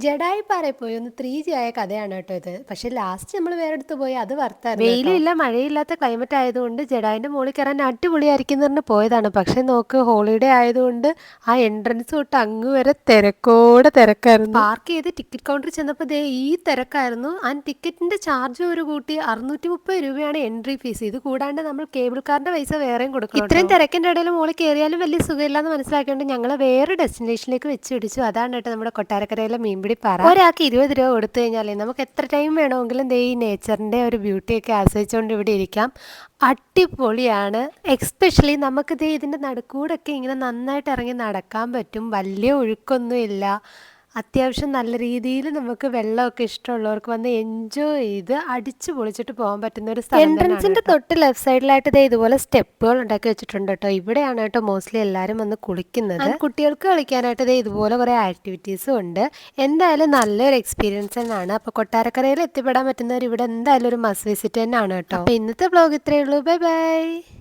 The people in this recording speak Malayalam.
ജഡായിപ്പാറയിൽ പോയി ഒന്ന് 3G ആയ കഥയാണ് കേട്ടോ ഇത്. പക്ഷെ ലാസ്റ്റ് നമ്മൾ വേറെ അടുത്ത് പോയി അത് വർത്തായിരുന്നു കേട്ടോ. വെയിലും ഇല്ല മഴയില്ലാത്ത ക്ലൈമറ്റ് ആയതുകൊണ്ട് ജഡായിന്റെ മുകളിൽ കയറാൻ അടിപൊളിയായിരിക്കും എന്ന് പറഞ്ഞ് പോയതാണ്. പക്ഷെ നോക്ക് ഹോളിഡേ ആയതുകൊണ്ട് ആ എൻട്രൻസ് തൊട്ട് അങ്ങ് വരെ തിരക്കോടെ തിരക്കായിരുന്നു. പാർക്ക് ചെയ്ത് ടിക്കറ്റ് കൗണ്ടറിൽ ചെന്നപ്പോൾ ദേ ഈ തിരക്കായിരുന്നു. ആ ടിക്കറ്റിന്റെ ചാർജ് ഒരു കൂട്ടി 630 രൂപയാണ് എൻട്രി ഫീസ്. ഇത് കൂടാണ്ട് നമ്മൾ കേബിൾ കാറിന്റെ പൈസ വേറെയും കൊടുക്കണം. ഇത്രയും തിരക്കിന്റെ ഇടയിൽ മുകളിൽ കയറിയാലും വലിയ സുഖമില്ലാന്ന് മനസ്സിലാക്കിയോണ്ട് ഞങ്ങൾ വേറെ ഡെസ്റ്റിനേഷനിലേക്ക് വെച്ച് പിടിച്ചു. അതാണ് കേട്ടോ നമ്മുടെ കൊട്ടാരക്കരയിലെ മീൻപിടി പാറ. ഒരാൾക്ക് 20 രൂപ കൊടുത്തു കഴിഞ്ഞാലേ നമുക്ക് എത്ര ടൈം വേണമെങ്കിലും ദേ ഈ നേച്ചറിന്റെ ഒരു ബ്യൂട്ടിയൊക്കെ ആസ്വദിച്ചുകൊണ്ട് ഇവിടെ ഇരിക്കാം. അടിപൊളിയാണ്. എക്സ്പെഷ്യലി നമുക്ക് ദേ ഇതിന്റെ നടുക്കൂടൊക്കെ ഇങ്ങനെ നന്നായിട്ട് ഇറങ്ങി നടക്കാൻ പറ്റും. വലിയ ഒഴുക്കൊന്നും ഇല്ല. അത്യാവശ്യം നല്ല രീതിയിൽ നമുക്ക് വെള്ളമൊക്കെ ഇഷ്ടമുള്ളവർക്ക് വന്ന് എൻജോയ് ചെയ്ത് അടിച്ചു പൊളിച്ചിട്ട് പോകാൻ പറ്റുന്ന ഒരു സ്ഥലം. എൻട്രൻസിന്റെ തൊട്ട് ലെഫ്റ്റ് സൈഡിലായിട്ട് ദേ ഇതുപോലെ സ്റ്റെപ്പുകൾ ഉണ്ടാക്കി വെച്ചിട്ടുണ്ട് കേട്ടോ. ഇവിടെയാണ് കേട്ടോ മോസ്റ്റ്ലി എല്ലാവരും വന്ന് കുളിക്കുന്നത്. കുട്ടികൾക്ക് കളിക്കാനായിട്ട് ദേ ഇതുപോലെ കുറേ ആക്ടിവിറ്റീസും ഉണ്ട്. എന്തായാലും നല്ലൊരു എക്സ്പീരിയൻസ് തന്നെയാണ്. അപ്പോൾ കൊട്ടാരക്കരയിൽ എത്തിപ്പെടാൻ പറ്റുന്നവർ ഇവിടെ എന്തായാലും ഒരു മസ്റ്റ് വിസിറ്റ് തന്നെയാണ് കേട്ടോ. അപ്പോൾ ഇന്നത്തെ വ്ലോഗ് ഇത്രയേ ഉള്ളൂ. Bye bye.